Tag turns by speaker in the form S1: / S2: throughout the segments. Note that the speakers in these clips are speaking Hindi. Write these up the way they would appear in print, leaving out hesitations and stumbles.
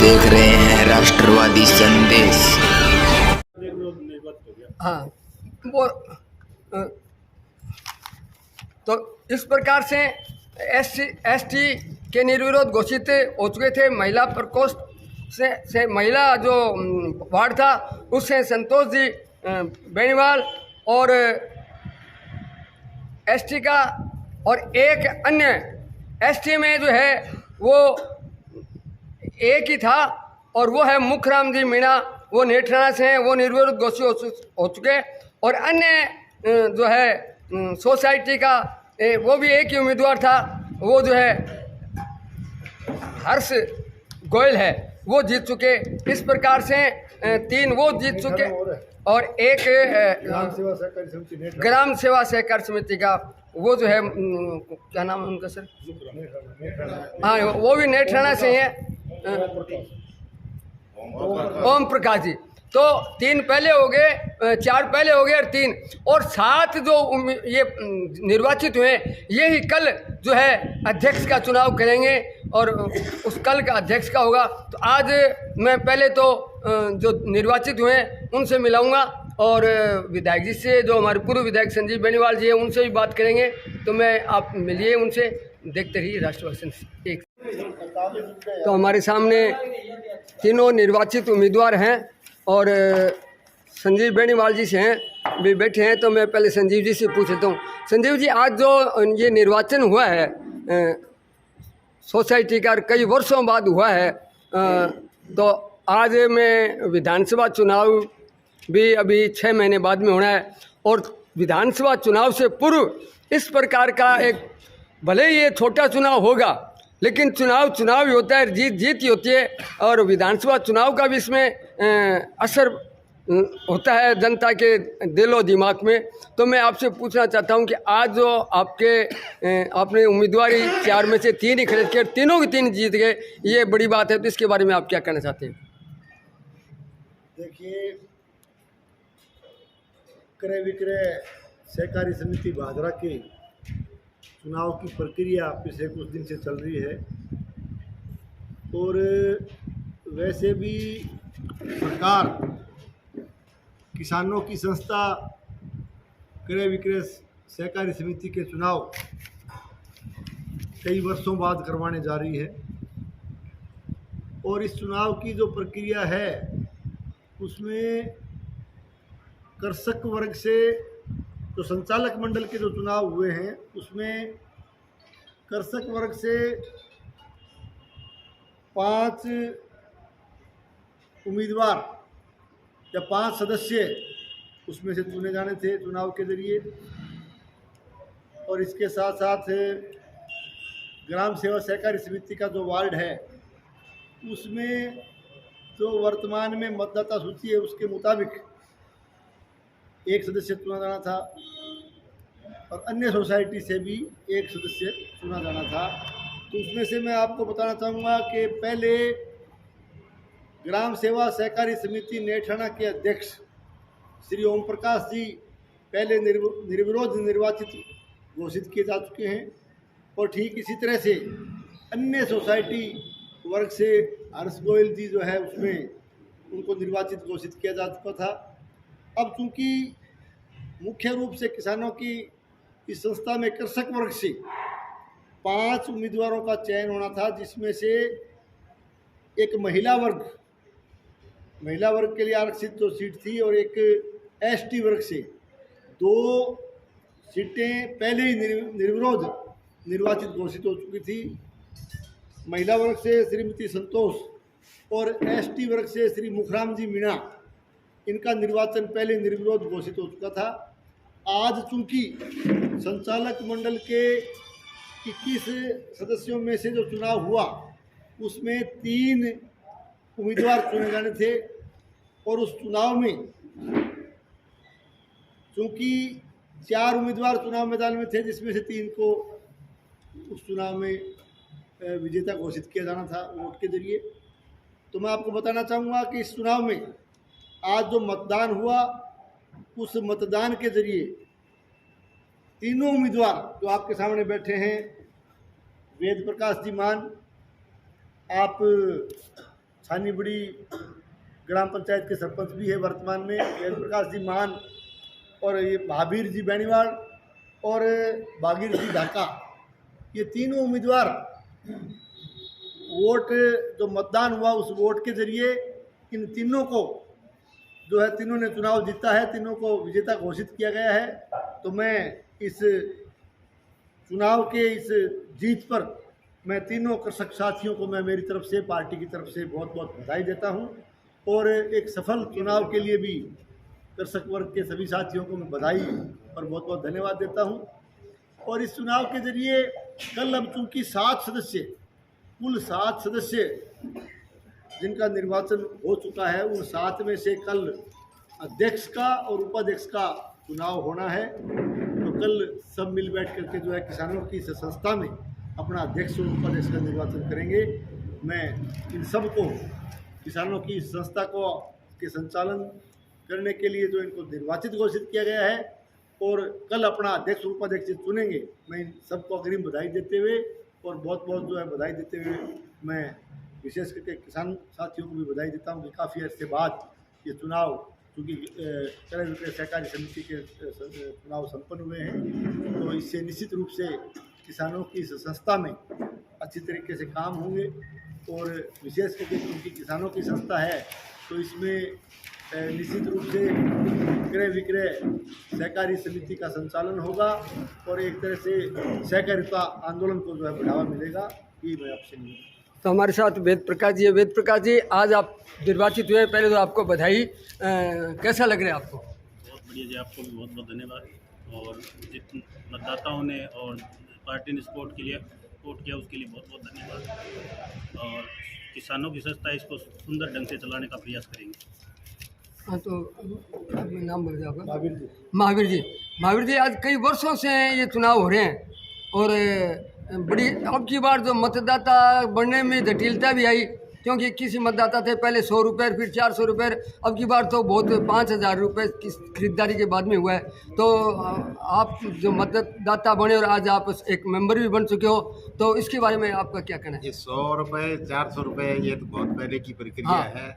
S1: देख रहे हैं राष्ट्रवादी संदेश।
S2: हाँ, वो तो इस प्रकार से एसटी के निर्विरोध घोषित हो चुके थे। महिला प्रकोष्ठ से महिला जो वार्ड था उससे संतोष जी बेनीवाल और एसटी का, और एक अन्य एसटी में जो है वो एक ही था और वो है मुखराम जी मीणा, वो नेठराना से हैं, वो निर्विरोध घोषित हो चुके। और अन्य जो है सोसाइटी का वो भी एक ही उम्मीदवार था, वो जो है हर्ष गोयल है, वो जीत चुके। इस प्रकार से 3 वो जीत चुके और एक ग्राम सेवा सहकारी समिति का वो जो है क्या नाम है उनका सर? हाँ, वो भी नेठराना से हैं, ओम प्रकाश जी। तो 3 पहले हो गए, 4 पहले हो गए और 3 और 7 जो ये निर्वाचित हुए, ये ही कल जो है अध्यक्ष का चुनाव करेंगे और उस कल का अध्यक्ष का होगा। तो आज मैं पहले तो जो निर्वाचित हुए उनसे मिलाऊंगा और विधायक जी से, जो हमारे पूर्व विधायक संजीव बेनीवाल जी हैं, उनसे भी बात करेंगे। तो मैं आप मिलिए उनसे, देखते रहिए राष्ट्रवादी एक। तो हमारे सामने तीनों निर्वाचित उम्मीदवार हैं और संजीव बेनीवाल जी से हैं भी बैठे हैं। तो मैं पहले संजीव जी से पूछ लेता हूँ। संजीव जी, आज जो ये निर्वाचन हुआ है सोसाइटी का, कई वर्षों बाद हुआ है, तो आज में विधानसभा चुनाव भी अभी 6 महीने बाद में होना है और विधानसभा चुनाव से पूर्व इस प्रकार का एक, भले ही ये छोटा चुनाव होगा लेकिन चुनाव ही होता है, जीत ही होती है और विधानसभा चुनाव का भी इसमें असर होता है जनता के दिलो दिमाग में। तो मैं आपसे पूछना चाहता हूं कि आज जो आपने उम्मीदवारी 4 में से 3 ही खड़े किए, तीनों के 3 जीत गए, ये बड़ी बात है। तो इसके बारे में आप क्या कहना चाहते हैं?
S3: देखिए, क्रय विक्रय सहकारी समिति भादरा के चुनाव की प्रक्रिया पिछले कुछ दिन से चल रही है और वैसे भी सरकार किसानों की संस्था क्रय विक्रय सहकारी समिति के चुनाव कई वर्षों बाद करवाने जा रही है और इस चुनाव की जो प्रक्रिया है उसमें कृषक वर्ग से जो संचालक मंडल के जो चुनाव हुए हैं उसमें कृषक वर्ग से 5 उम्मीदवार या 5 सदस्य उसमें से चुने जाने थे चुनाव के जरिए। और इसके साथ साथ ग्राम सेवा सहकारी समिति का जो वार्ड है उसमें जो वर्तमान में मतदाता सूची है उसके मुताबिक 1 सदस्य चुना जाना था और अन्य सोसाइटी से भी 1 सदस्य चुना जाना था। तो उसमें से मैं आपको बताना चाहूँगा कि पहले ग्राम सेवा सहकारी समिति नेठराना के अध्यक्ष श्री ओम प्रकाश जी पहले निर्विरोध निर्वाचित घोषित किए जा चुके हैं और ठीक इसी तरह से अन्य सोसाइटी वर्ग से हर्ष गोयल जी जो है उसमें उनको निर्वाचित घोषित किया जा चुका था। अब चूँकि मुख्य रूप से किसानों की इस संस्था में कृषक वर्ग से 5 उम्मीदवारों का चयन होना था, जिसमें से एक महिला वर्ग के लिए आरक्षित जो सीट थी और एक एसटी वर्ग से 2 सीटें पहले ही निर्विरोध निर्वाचित घोषित हो चुकी थी। महिला वर्ग से श्रीमती संतोष और एसटी वर्ग से श्री मुखराम जी मीणा, इनका निर्वाचन पहले निर्विरोध घोषित हो चुका था। आज चूंकि संचालक मंडल के 21 सदस्यों में से जो चुनाव हुआ उसमें 3 उम्मीदवार चुने जाने थे और उस चुनाव में चूंकि 4 उम्मीदवार चुनाव मैदान में थे जिसमें से 3 को उस चुनाव में विजेता घोषित किया जाना था वोट के जरिए। तो मैं आपको बताना चाहूँगा कि इस चुनाव में आज जो मतदान हुआ उस मतदान के जरिए तीनों उम्मीदवार जो आपके सामने बैठे हैं, वेद प्रकाश जी मान, आप छानी बड़ी ग्राम पंचायत के सरपंच भी है वर्तमान में, वेद प्रकाश जी मान, और ये महावीर जी बेनीवाल और बागीर जी ढाका, ये तीनों उम्मीदवार वोट जो मतदान हुआ उस वोट के जरिए इन तीनों को जो है, तीनों ने चुनाव जीता है, तीनों को विजेता घोषित किया गया है। तो मैं इस चुनाव के इस जीत पर मैं तीनों कृषक साथियों को मैं मेरी तरफ से, पार्टी की तरफ से बहुत बहुत बधाई देता हूं, और एक सफल चुनाव के लिए भी कृषक वर्ग के सभी साथियों को मैं बधाई और बहुत बहुत धन्यवाद देता हूं। और इस चुनाव के जरिए कल अब चूँकि 7 सदस्य, कुल 7 सदस्य जिनका निर्वाचन हो चुका है, उन 7 में से कल अध्यक्ष का और उपाध्यक्ष का चुनाव होना है। तो कल सब मिल बैठ करके जो है किसानों की इस संस्था में अपना अध्यक्ष और उपाध्यक्ष का निर्वाचन करेंगे। मैं इन सब को, किसानों की इस संस्था को के संचालन करने के लिए जो इनको निर्वाचित घोषित किया गया है और कल अपना अध्यक्ष और उपाध्यक्ष चुनेंगे, मैं इन सबको अग्रिम बधाई देते हुए और बहुत बहुत जो है बधाई देते हुए मैं विशेष करके किसान साथियों को भी बधाई देता हूँ कि काफ़ी अर्से बाद ये चुनाव, चूँकि क्रय विक्रय सहकारी समिति के चुनाव संपन्न हुए हैं, तो इससे निश्चित रूप से किसानों की इस संस्था में अच्छी तरीके से काम होंगे। और विशेष करके क्योंकि किसानों की संस्था है तो इसमें निश्चित रूप से क्रय विक्रय सहकारी समिति का संचालन होगा और एक तरह से सहकारिता आंदोलन को जो है बढ़ावा मिलेगा। ये मैं आपसे निवेदन।
S2: तो हमारे साथ वेद प्रकाश जी है। वेद प्रकाश जी, आज आप निर्वाचित हुए, पहले तो आपको बधाई। कैसा लग रहा है आपको?
S4: बहुत बढ़िया जी, आपको भी बहुत बहुत धन्यवाद। और जितने मतदाताओं ने और पार्टी ने सपोर्ट किया उसके लिए बहुत बहुत धन्यवाद। और किसानों की संस्था इसको सुंदर ढंग से चलाने का प्रयास करेंगे।
S2: हाँ, तो नाम बोल आपका?
S3: महावीर जी।
S2: महावीर जी, महावीर जी, आज कई वर्षों से ये चुनाव हो रहे हैं और बड़ी अब की बार जो मतदाता बढ़ने में जटिलता भी आई, क्योंकि किसी मतदाता थे पहले 100 रुपये, फिर 400 रुपये, अब की बार तो बहुत 5000 रुपये की खरीदारी के बाद में हुआ है। तो आप जो मतदाता बने और आज आप एक मेंबर भी बन चुके हो, तो इसके बारे में आपका क्या कहना है?
S5: ये 100 रुपये 400 रुपये ये तो बहुत पहले की प्रक्रिया है।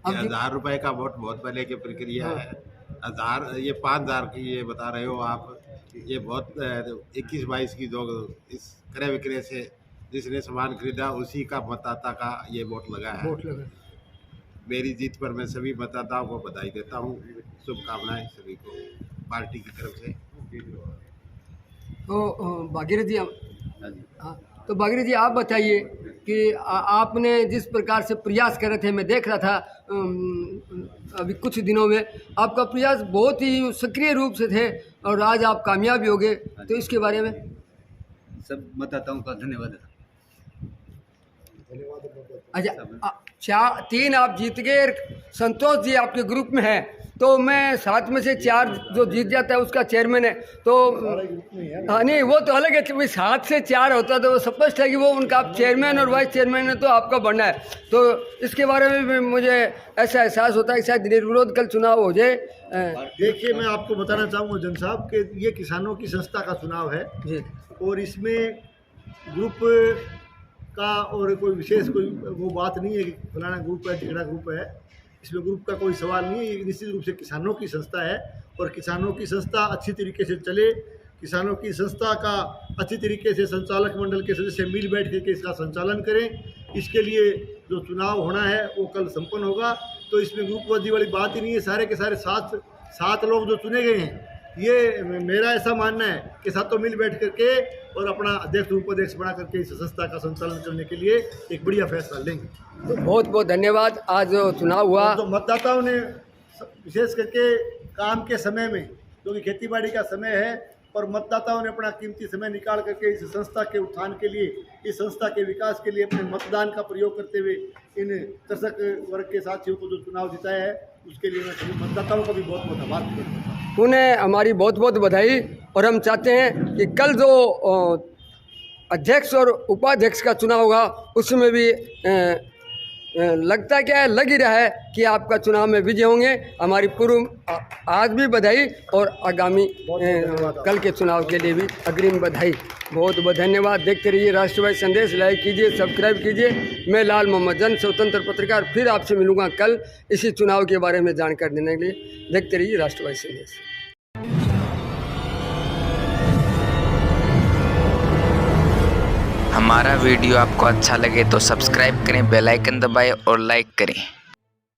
S5: 1000 रुपये का वोट बहुत पहले की प्रक्रिया है। 1000 ये 5000 की ये बता रहे हो आप, ये बहुत 21-22 की जो इस क्रय विक्रय से जिसने सामान खरीदा उसी का मतदाता का ये वोट लगा है। मेरी जीत पर मैं सभी मतदाताओं को बधाई देता हूँ, शुभकामनाएं सभी को पार्टी की तरफ से।
S2: तो भागीरथ जी, हाँ, तो भागीरथ जी आप बताइए कि आपने जिस प्रकार से प्रयास कर रहे थे, मैं देख रहा था अभी कुछ दिनों में आपका प्रयास बहुत ही सक्रिय रूप से थे और आज आप कामयाब हो गए, तो इसके बारे में?
S6: सब मतदाताओं का धन्यवाद।
S2: अच्छा, 3 आप जीत गए, संतोष जी आपके ग्रुप में है, तो मैं 7 में से 4 जो जीत जाता है उसका चेयरमैन है। तो हाँ, नहीं वो तो अलग है, 7 से 4 होता तो स्पष्ट है कि वो उनका चेयरमैन और वाइस चेयरमैन है, तो आपका बनना है। तो इसके बारे में भी मुझे ऐसा एहसास होता है कि शायद निर्विरोध कल चुनाव हो जाए।
S3: देखिए, मैं आपको बताना चाहूँगा जन साहब कि ये किसानों की संस्था का चुनाव है
S2: जी,
S3: और इसमें ग्रुप का और कोई विशेष कोई वो बात नहीं है कि फलाना ग्रुप है टिकड़ा ग्रुप है, इसमें ग्रुप का कोई सवाल नहीं है। ये निश्चित रूप से किसानों की संस्था है और किसानों की संस्था अच्छी तरीके से चले, किसानों की संस्था का अच्छी तरीके से संचालक मंडल के सदस्य मिल बैठ करके इसका संचालन करें। इसके लिए जो चुनाव होना है वो कल संपन्न होगा। तो इसमें ग्रुपवादी वाली बात ही नहीं है। सारे के सारे 7 लोग जो चुने गए हैं, ये मेरा ऐसा मानना है कि सातों मिल बैठ करके और अपना अध्यक्ष उपाध्यक्ष बना करके इस संस्था का संचालन करने के लिए एक बढ़िया फैसला लेंगे।
S2: तो बहुत बहुत धन्यवाद। आज जो चुनाव हुआ,
S3: तो मतदाताओं ने विशेष करके काम के समय में, क्योंकि खेतीबाड़ी का समय है, और मतदाताओं ने अपना कीमती समय निकाल करके इस संस्था के उत्थान के लिए, इस संस्था के विकास के लिए अपने मतदान का प्रयोग करते हुए इन कृषक वर्ग के साथियों को जो चुनाव जिताया है उसके लिए मैं सभी मतदाताओं का भी बहुत बहुत आभार करता हूँ।
S2: उन्हें हमारी बहुत बहुत बधाई। और हम चाहते हैं कि कल जो अध्यक्ष और उपाध्यक्ष का चुनाव होगा उसमें भी लगता क्या है, लग ही रहा है कि आपका चुनाव में विजय होंगे। हमारी पूर्व आज भी बधाई और आगामी कल के चुनाव के लिए भी अग्रिम बधाई। बहुत बहुत धन्यवाद। देखते रहिए राष्ट्रवादी संदेश, लाइक कीजिए, सब्सक्राइब कीजिए। मैं लाल मोहम्मद जन स्वतंत्र पत्रकार फिर आपसे मिलूंगा कल इसी चुनाव के बारे में जानकारी देने के लिए। देखते रहिए राष्ट्रवादी संदेश।
S1: हमारा वीडियो आपको अच्छा लगे तो सब्सक्राइब करें, बेल आइकन दबाएं और लाइक करें।